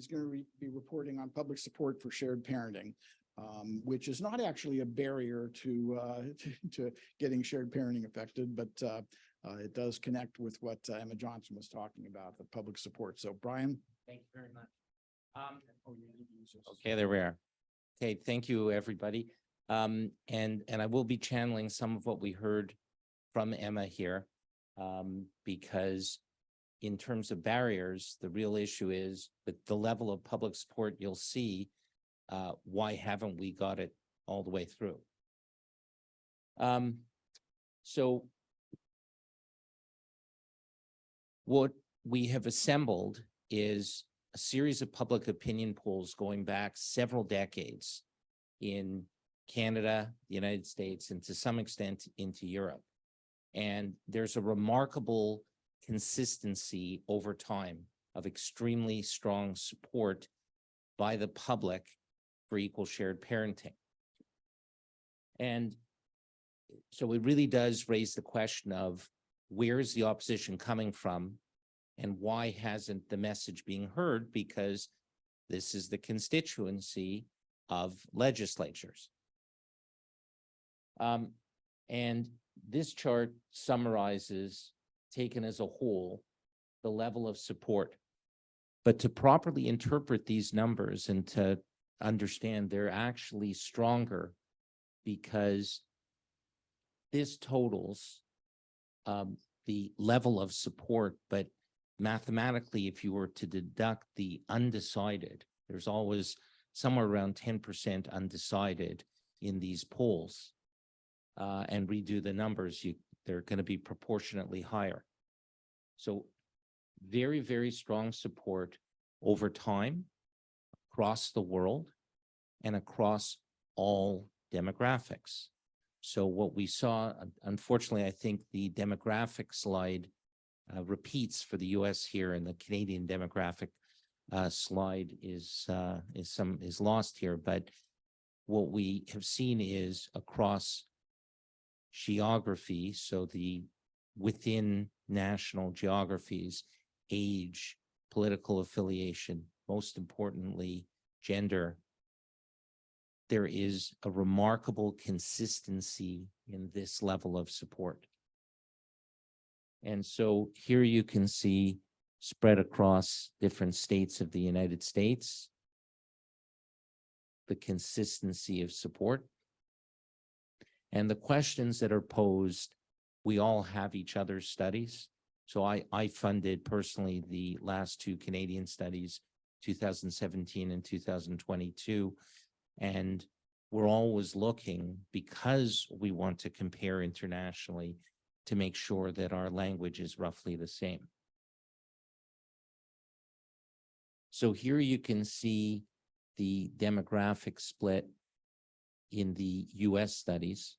he's going to be reporting on public support for shared parenting, which is not actually a barrier to getting shared parenting affected, but it does connect with what Emma Johnson was talking about, the public support. So, Brian. Thank you very much. Okay, there we are. Okay, thank you, everybody. And I will be channeling some of what we heard from Emma here, because in terms of barriers, the real issue is with the level of public support you'll see, why haven't we got it all the way through? So what we have assembled is a series of public opinion polls going back several decades in Canada, the United States, and to some extent into Europe. And there's a remarkable consistency over time of extremely strong support by the public for equal shared parenting. And so it really does raise the question of where is the opposition coming from and why hasn't the message being heard? Because this is the constituency of legislatures. And this chart summarizes, taken as a whole, the level of support. But to properly interpret these numbers and to understand they're actually stronger, because this totals the level of support, but mathematically, if you were to deduct the undecided, there's always somewhere around 10% undecided in these polls, and redo the numbers, they're going to be proportionately higher. So very, very strong support over time across the world and across all demographics. So what we saw, unfortunately, I think the demographic slide repeats for the US here, and the Canadian demographic slide is lost here. But what we have seen is across geography, so the within national geographies, age, political affiliation, most importantly, gender, there is a remarkable consistency in this level of support. And so here you can see spread across different states of the United States, the consistency of support. And the questions that are posed, we all have each other's studies. So I funded personally the last two Canadian studies, 2017 and 2022. And we're always looking, because we want to compare internationally, to make sure that our language is roughly the same. So here you can see the demographic split in the US studies,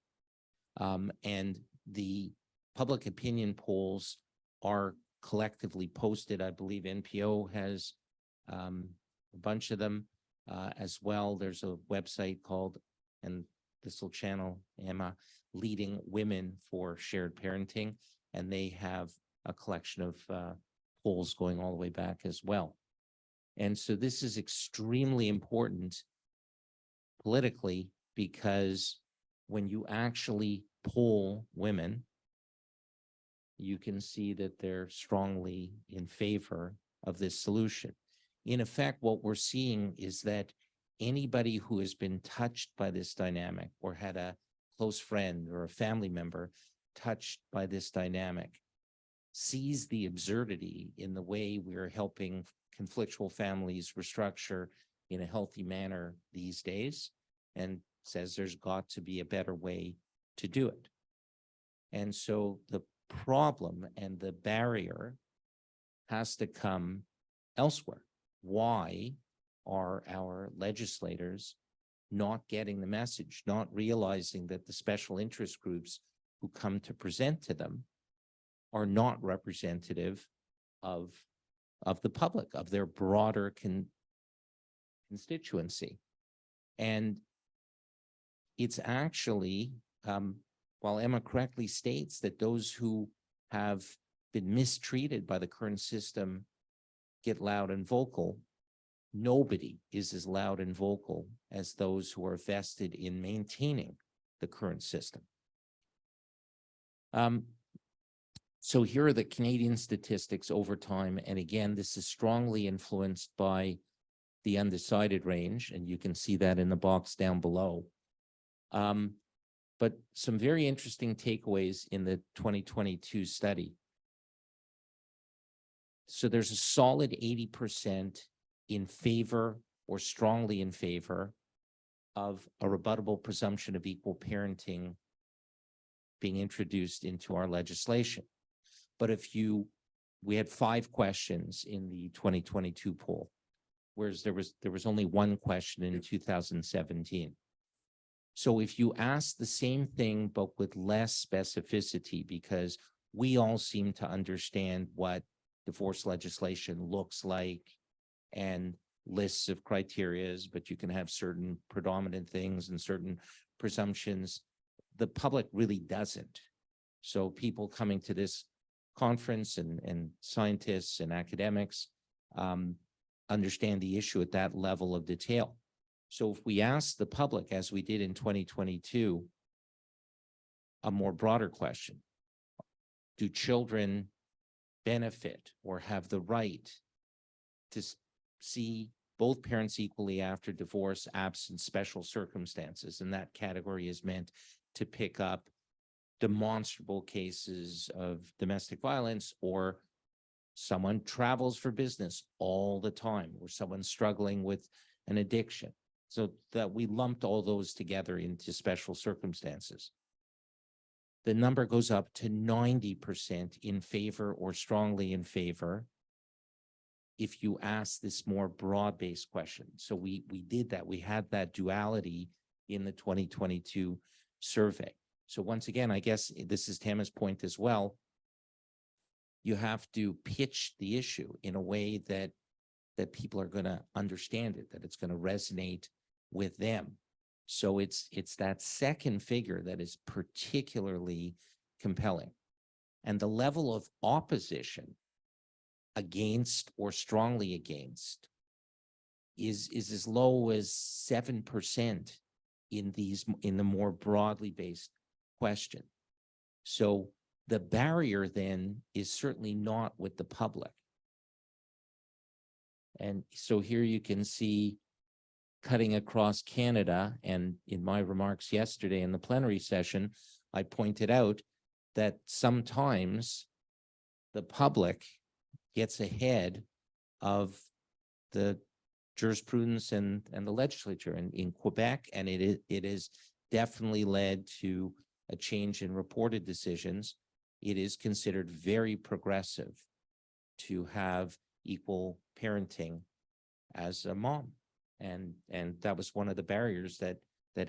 and the public opinion polls are collectively posted. I believe NPO has a bunch of them as well. There's a website called, and this will channel Emma, Leading Women for Shared Parenting, and they have a collection of polls going all the way back as well. And so this is extremely important politically, because when you actually poll women, you can see that they're strongly in favor of this solution. In effect, what we're seeing is that anybody who has been touched by this dynamic, or had a close friend or a family member touched by this dynamic, sees the absurdity in the way we're helping conflictual families restructure in a healthy manner these days, and says there's got to be a better way to do it. And so the problem and the barrier has to come elsewhere. Why are our legislators not getting the message, not realizing that the special interest groups who come to present to them are not representative of the public, of their broader constituency? And it's actually, while Emma correctly states that those who have been mistreated by the current system get loud and vocal, nobody is as loud and vocal as those who are vested in maintaining the current system. So here are the Canadian statistics over time. And again, this is strongly influenced by the undecided range, and you can see that in the box down below. But some very interesting takeaways in the 2022 study. So there's a solid 80% in favor or strongly in favor of a rebuttable presumption of equal parenting being introduced into our legislation. But we had 5 questions in the 2022 poll, whereas there was only 1 question in 2017. So if you ask the same thing, but with less specificity, because we all seem to understand what divorce legislation looks like and lists of criterias, but you can have certain predominant things and certain presumptions. The public really doesn't. So people coming to this conference and scientists and academics understand the issue at that level of detail. So if we ask the public, as we did in 2022, a more broader question, do children benefit or have the right to see both parents equally after divorce, absent special circumstances? And that category is meant to pick up demonstrable cases of domestic violence, or someone travels for business all the time, or someone struggling with an addiction. So that we lumped all those together into special circumstances. The number goes up to 90% in favor or strongly in favor if you ask this more broad-based question. So we did that. We had that duality in the 2022 survey. So once again, I guess this is Tama's point as well. You have to pitch the issue in a way that people are going to understand it, that it's going to resonate with them. So it's that second figure that is particularly compelling. And the level of opposition against or strongly against is as low as 7% in the more broadly based question. So the barrier then is certainly not with the public. And so here you can see, cutting across Canada, and in my remarks yesterday in the plenary session, I pointed out that sometimes the public gets ahead of the jurisprudence and the legislature in Quebec, and it has definitely led to a change in reported decisions. It is considered very progressive to have equal parenting as a mom. And that was one of the barriers that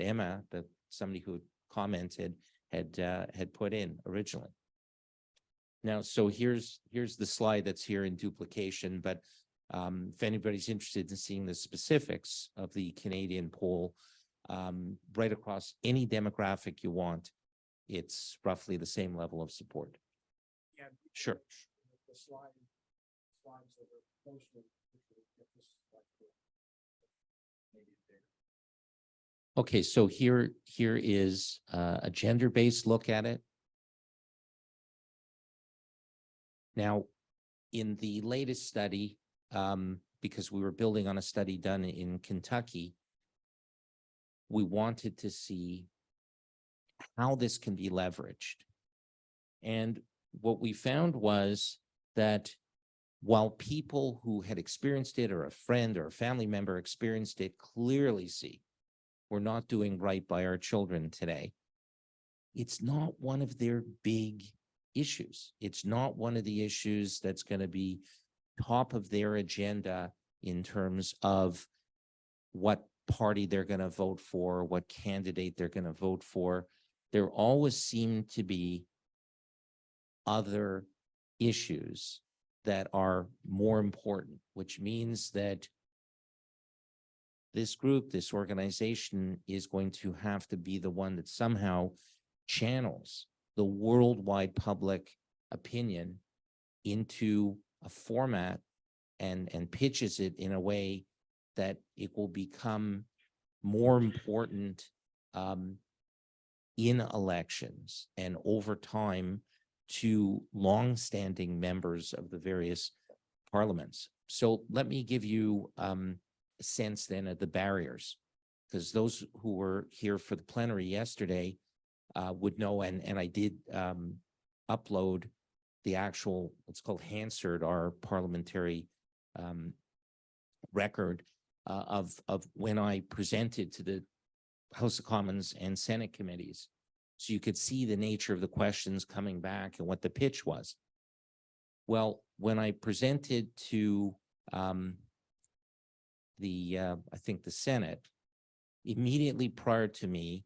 Emma, somebody who commented, had put in originally. Now, so here's the slide that's here in duplication, but if anybody's interested in seeing the specifics of the Canadian poll, right across any demographic you want, it's roughly the same level of support. Yeah, sure. The slides that are posted. Okay, so here is a gender-based look at it. Now, in the latest study, because we were building on a study done in Kentucky, we wanted to see how this can be leveraged. And what we found was that while people who had experienced it, or a friend or a family member experienced it, clearly see we're not doing right by our children today, it's not one of their big issues. It's not one of the issues that's going to be top of their agenda in terms of what party they're going to vote for, what candidate they're going to vote for. There always seem to be other issues that are more important, which means that this group, this organization, is going to have to be the one that somehow channels the worldwide public opinion into a format and pitches it in a way that it will become more important in elections and over time to longstanding members of the various parliaments. So let me give you a sense then of the barriers, because those who were here for the plenary yesterday would know, and I did upload the actual, it's called Hansard, our parliamentary record of when I presented to the House of Commons and Senate committees. So you could see the nature of the questions coming back and what the pitch was. Well, when I presented to I think the Senate, immediately prior to me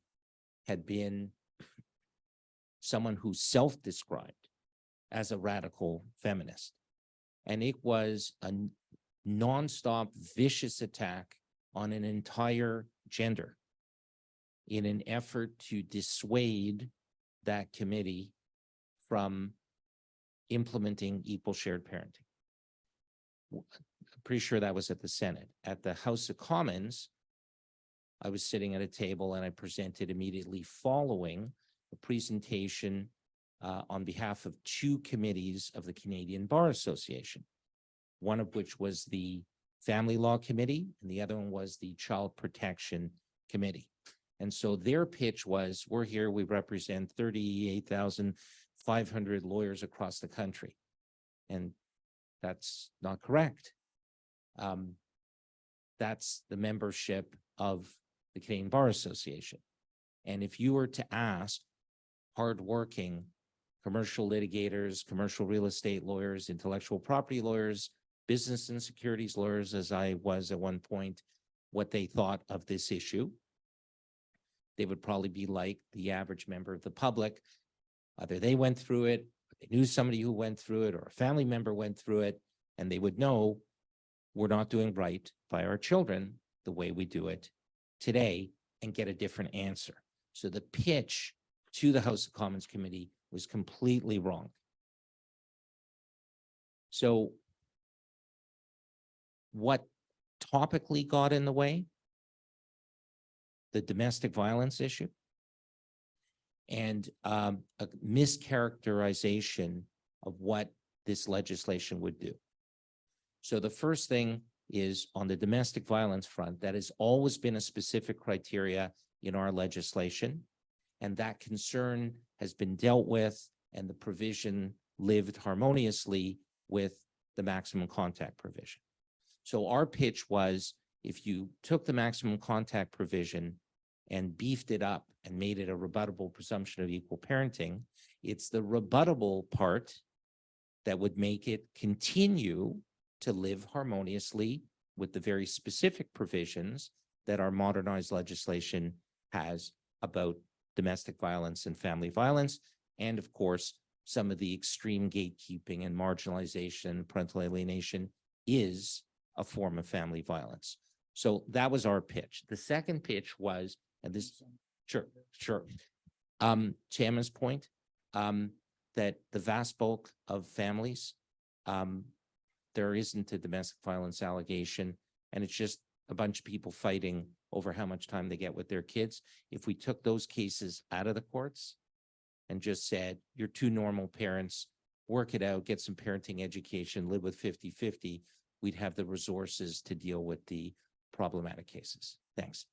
had been someone who self-described as a radical feminist. And it was a nonstop vicious attack on an entire gender in an effort to dissuade that committee from implementing equal shared parenting. I'm pretty sure that was at the Senate. At the House of Commons, I was sitting at a table and I presented immediately following a presentation on behalf of two committees of the Canadian Bar Association, one of which was the Family Law Committee and the other one was the Child Protection Committee. And so their pitch was, we're here, we represent 38,500 lawyers across the country. And that's not correct. That's the membership of the Canadian Bar Association. And if you were to ask hardworking commercial litigators, commercial real estate lawyers, intellectual property lawyers, business and securities lawyers, as I was at one point, what they thought of this issue, they would probably be like the average member of the public. Either they went through it, or they knew somebody who went through it, or a family member went through it, and they would know we're not doing right by our children the way we do it today, and get a different answer. So the pitch to the House of Commons committee was completely wrong. So what topically got in the way? The domestic violence issue and a mischaracterization of what this legislation would do. So the first thing is on the domestic violence front, that has always been a specific criteria in our legislation, and that concern has been dealt with and the provision lived harmoniously with the maximum contact provision. So our pitch was, if you took the maximum contact provision and beefed it up and made it a rebuttable presumption of equal parenting, it's the rebuttable part that would make it continue to live harmoniously with the very specific provisions that our modernized legislation has about domestic violence and family violence, and of course, some of the extreme gatekeeping and marginalization, parental alienation is a form of family violence. So that was our pitch. The second pitch was, and this, sure. To Emma's point, that the vast bulk of families, there isn't a domestic violence allegation, and it's just a bunch of people fighting over how much time they get with their kids. If we took those cases out of the courts and just said, you're two normal parents, work it out, get some parenting education, live with 50-50, we'd have the resources to deal with the problematic cases. Thanks.